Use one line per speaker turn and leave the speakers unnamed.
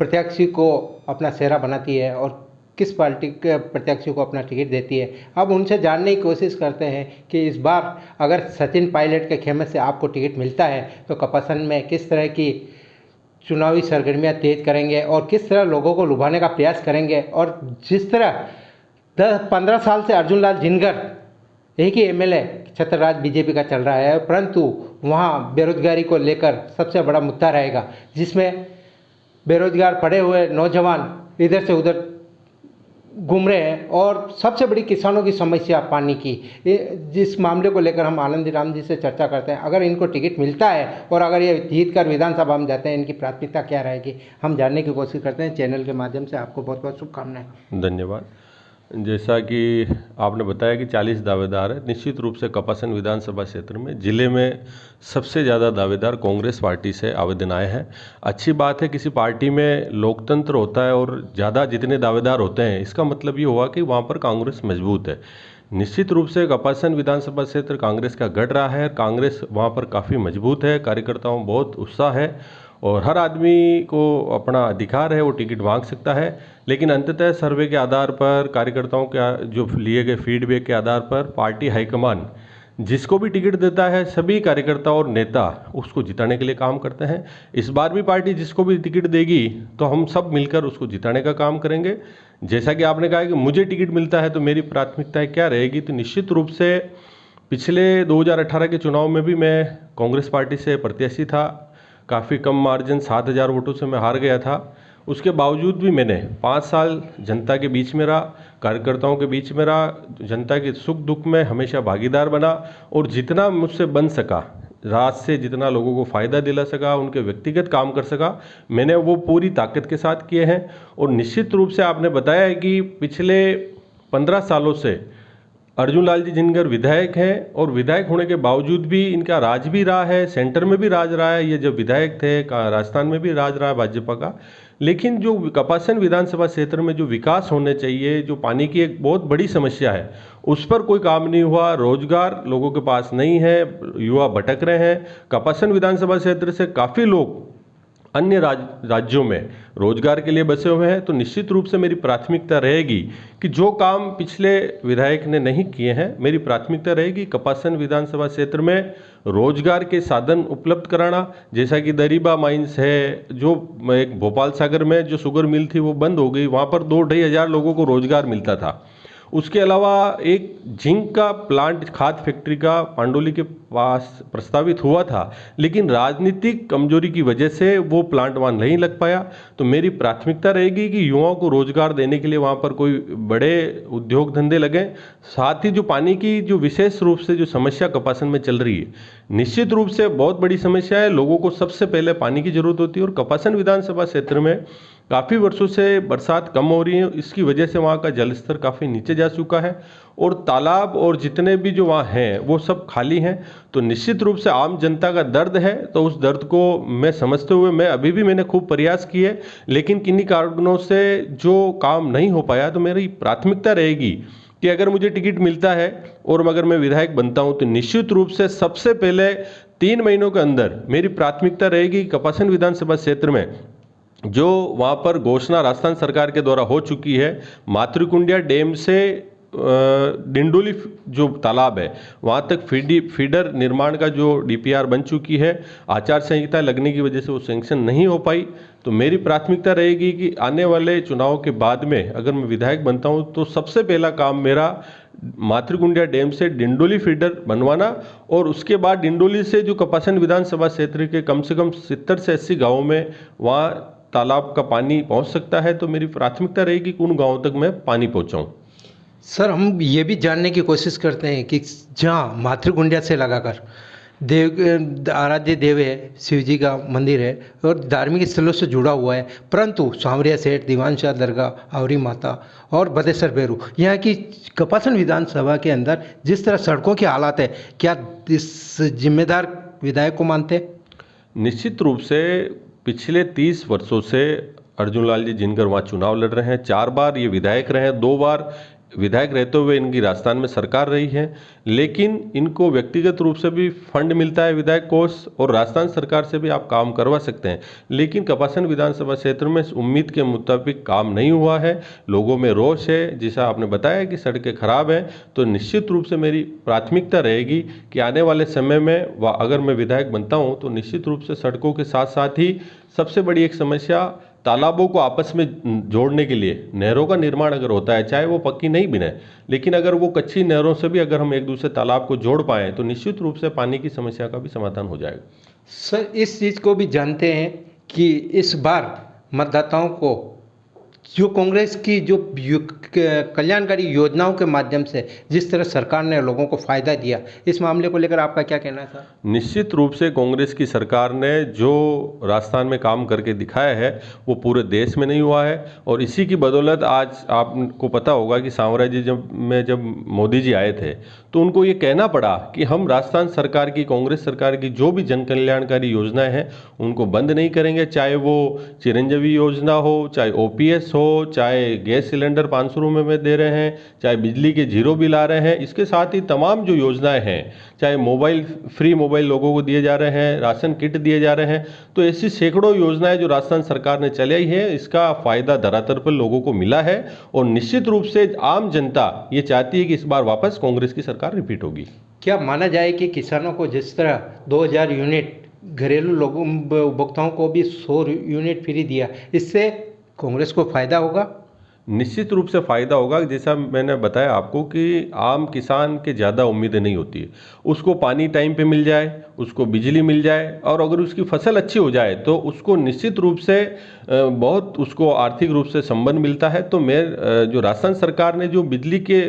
प्रत्याशी को अपना सेहरा बनाती है और किस पार्टी के प्रत्याशी को अपना टिकट देती है। अब उनसे जानने की कोशिश करते हैं कि इस बार अगर सचिन पायलट के खेमे से आपको टिकट मिलता है तो कपासन में किस तरह की चुनावी सरगर्मियां तेज करेंगे और किस तरह लोगों को लुभाने का प्रयास करेंगे। और जिस तरह 10-15 साल से अर्जुन लाल जिनगर एक ही एमएलए छत्रराज बीजेपी का चल रहा है, परंतु वहाँ बेरोजगारी को लेकर सबसे बड़ा मुद्दा रहेगा, जिसमें बेरोजगार पड़े हुए नौजवान इधर से उधर घूम रहे हैं। और सबसे बड़ी किसानों की समस्या पानी की, जिस मामले को लेकर हम आनंदी राम जी से चर्चा करते हैं। अगर इनको टिकट मिलता है और अगर ये जीत कर विधानसभा में जाते हैं, इनकी प्राथमिकता क्या रहेगी, हम जानने की कोशिश करते हैं। चैनल के माध्यम से आपको बहुत बहुत शुभकामनाएं।
धन्यवाद। जैसा कि आपने बताया कि 40 दावेदार है, निश्चित रूप से कपासन विधानसभा क्षेत्र में जिले में सबसे ज़्यादा दावेदार कांग्रेस पार्टी से आवेदन आए हैं। अच्छी बात है, किसी पार्टी में लोकतंत्र होता है और ज़्यादा जितने दावेदार होते हैं इसका मतलब ये हुआ कि वहाँ पर कांग्रेस मजबूत है। निश्चित रूप से कपासन विधानसभा क्षेत्र कांग्रेस का गढ़ रहा है, कांग्रेस वहाँ पर काफ़ी मजबूत है, कार्यकर्ताओं में बहुत उत्साह है और हर आदमी को अपना अधिकार है, वो टिकट मांग सकता है। लेकिन अंततः सर्वे के आधार पर, कार्यकर्ताओं के जो लिए गए फीडबैक के आधार पर पार्टी हाईकमान जिसको भी टिकट देता है, सभी कार्यकर्ता और नेता उसको जिताने के लिए काम करते हैं। इस बार भी पार्टी जिसको भी टिकट देगी तो हम सब मिलकर उसको जिताने का काम करेंगे। जैसा कि आपने कहा कि मुझे टिकट मिलता है तो मेरी प्राथमिकताएं क्या रहेगी, तो निश्चित रूप से पिछले 2018 के चुनाव में भी मैं कांग्रेस पार्टी से प्रत्याशी था। काफ़ी कम मार्जिन 7,000 वोटों से मैं हार गया था। उसके बावजूद भी मैंने 5 साल जनता के बीच में रहा, कार्यकर्ताओं के बीच में रहा, जनता के सुख दुख में हमेशा भागीदार बना और जितना मुझसे बन सका, रात से जितना लोगों को फ़ायदा दिला सका, उनके व्यक्तिगत काम कर सका, मैंने वो पूरी ताकत के साथ किए हैं। और निश्चित रूप से आपने बताया है कि पिछले 15 सालों से अर्जुन लाल जी जिनगर विधायक हैं और विधायक होने के बावजूद भी इनका राज भी रहा है, सेंटर में भी राज रहा है। ये जब विधायक थे राजस्थान में भी राज रहा है भाजपा का। लेकिन जो कपासन विधानसभा क्षेत्र में जो विकास होने चाहिए, जो पानी की एक बहुत बड़ी समस्या है, उस पर कोई काम नहीं हुआ। रोजगार लोगों के पास नहीं है, युवा भटक रहे हैं। कपासन विधानसभा क्षेत्र से काफ़ी लोग अन्य राज्यों में रोजगार के लिए बसे हुए हैं। तो निश्चित रूप से मेरी प्राथमिकता रहेगी कि जो काम पिछले विधायक ने नहीं किए हैं, मेरी प्राथमिकता रहेगी कपासन विधानसभा क्षेत्र में रोजगार के साधन उपलब्ध कराना। जैसा कि दरीबा माइंस है, जो एक भोपाल सागर में जो शुगर मिल थी वो बंद हो गई, वहाँ पर 2-2.5 हज़ार लोगों को रोजगार मिलता था। उसके अलावा एक जिंक का प्लांट, खाद फैक्ट्री का पांडोली के पास प्रस्तावित हुआ था, लेकिन राजनीतिक कमजोरी की वजह से वो प्लांट वहाँ नहीं लग पाया। तो मेरी प्राथमिकता रहेगी कि युवाओं को रोजगार देने के लिए वहाँ पर कोई बड़े उद्योग धंधे लगें। साथ ही जो पानी की जो विशेष रूप से जो समस्या कपासन में चल रही है, निश्चित रूप से बहुत बड़ी समस्या है। लोगों को सबसे पहले पानी की जरूरत होती है और कपासन विधानसभा क्षेत्र में काफ़ी वर्षों से बरसात कम हो रही है, इसकी वजह से वहाँ का जल स्तर काफ़ी नीचे जा चुका है और तालाब और जितने भी जो वहाँ हैं वो सब खाली हैं। तो निश्चित रूप से आम जनता का दर्द है, तो उस दर्द को मैं समझते हुए मैंने खूब प्रयास किए, लेकिन किन्हीं कारणों से जो काम नहीं हो पाया। तो मेरी प्राथमिकता रहेगी कि अगर मुझे टिकट मिलता है और अगर मैं विधायक बनता हूँ तो निश्चित रूप से सबसे पहले 3 महीनों के अंदर मेरी प्राथमिकता रहेगी कपासन विधानसभा क्षेत्र में जो वहाँ पर घोषणा राजस्थान सरकार के द्वारा हो चुकी है, मातृकुंडिया डैम से डिंडोली जो तालाब है वहाँ तक फीडर निर्माण का जो डीपीआर बन चुकी है, आचार संहिता लगने की वजह से वो सैंक्शन नहीं हो पाई। तो मेरी प्राथमिकता रहेगी कि आने वाले चुनाव के बाद में अगर मैं विधायक बनता हूँ तो सबसे पहला काम मेरा मातृकुंडिया डैम से डिंडोली फीडर बनवाना और उसके बाद डिंडोली से जो कपासन विधानसभा क्षेत्र के कम से कम 70 से 80 गाँवों में वहाँ तालाब का पानी पहुँच सकता है। तो मेरी प्राथमिकता रहेगी कि उन गाँवों तक मैं पानी पहुँचाऊँ।
सर, हम ये भी जानने की कोशिश करते हैं कि जहाँ मातृकुंडिया से लगाकर देव आराध्य देव है, शिव जी का मंदिर है और धार्मिक स्थलों से जुड़ा हुआ है, परंतु सांवरिया सेठ, दीवान शाह दरगाह, आवरी माता और बदेसर बेरू, यहाँ की कपासन विधानसभा के अंदर जिस तरह सड़कों की हालात है, क्या इस जिम्मेदार विधायक को मानते हैं?
निश्चित रूप से पिछले 30 वर्षों से अर्जुन लाल जी जिनकर वहाँ चुनाव लड़ रहे हैं। 4 बार ये विधायक रहे हैं, 2 बार विधायक रहते हुए इनकी राजस्थान में सरकार रही है, लेकिन इनको व्यक्तिगत रूप से भी फंड मिलता है विधायक कोष, और राजस्थान सरकार से भी आप काम करवा सकते हैं। लेकिन कपासन विधानसभा क्षेत्र में उम्मीद के मुताबिक काम नहीं हुआ है, लोगों में रोष है। जैसा आपने बताया कि सड़कें खराब हैं, तो निश्चित रूप से मेरी प्राथमिकता रहेगी कि आने वाले समय में व अगर मैं विधायक बनता हूँ तो निश्चित रूप से सड़कों के साथ साथ ही सबसे बड़ी एक समस्या तालाबों को आपस में जोड़ने के लिए नहरों का निर्माण अगर होता है, चाहे वो पक्की नहीं भी है, लेकिन अगर वो कच्ची नहरों से भी अगर हम एक दूसरे तालाब को जोड़ पाएँ तो निश्चित रूप से पानी की समस्या का भी समाधान हो जाएगा।
सर, इस चीज़ को भी जानते हैं कि इस बार मतदाताओं को जो कांग्रेस की जो कल्याणकारी योजनाओं के माध्यम से जिस तरह सरकार ने लोगों को फ़ायदा दिया, इस मामले को लेकर आपका क्या कहना था?
निश्चित रूप से कांग्रेस की सरकार ने जो राजस्थान में काम करके दिखाया है वो पूरे देश में नहीं हुआ है, और इसी की बदौलत आज आपको पता होगा कि साम्राज्य जब मोदी जी आए थे तो उनको ये कहना पड़ा कि हम राजस्थान सरकार की, कांग्रेस सरकार की जो भी जन कल्याणकारी योजनाएं हैं उनको बंद नहीं करेंगे, चाहे वो चिरंजीवी योजना हो, चाहे ओपीएस हो, चाहे गैस सिलेंडर 500 रुपये में दे रहे हैं, चाहे बिजली के जीरो बिल आ रहे हैं। इसके साथ ही तमाम जो योजनाएं हैं, चाहे फ्री मोबाइल लोगों को दिए जा रहे हैं, राशन किट दिए जा रहे हैं, तो ऐसी सैकड़ों योजनाएं जो राजस्थान सरकार ने चलाई है, इसका फ़ायदा धरातल पर लोगों को मिला है। और निश्चित रूप से आम जनता ये चाहती है कि इस बार वापस कांग्रेस की सरकार रिपीट होगी।
क्या माना जाए कि किसानों को जिस तरह 2000 यूनिट, घरेलू लोगों उपभोक्ताओं को भी 100 यूनिट फ्री दिया, इससे कांग्रेस को फ़ायदा होगा?
निश्चित रूप से फ़ायदा होगा। जैसा मैंने बताया आपको कि आम किसान के ज़्यादा उम्मीदें नहीं होती है, उसको पानी टाइम पे मिल जाए, उसको बिजली मिल जाए, और अगर उसकी फसल अच्छी हो जाए तो उसको निश्चित रूप से बहुत उसको आर्थिक रूप से संबल मिलता है। तो मैं जो राजस्थान सरकार ने जो बिजली के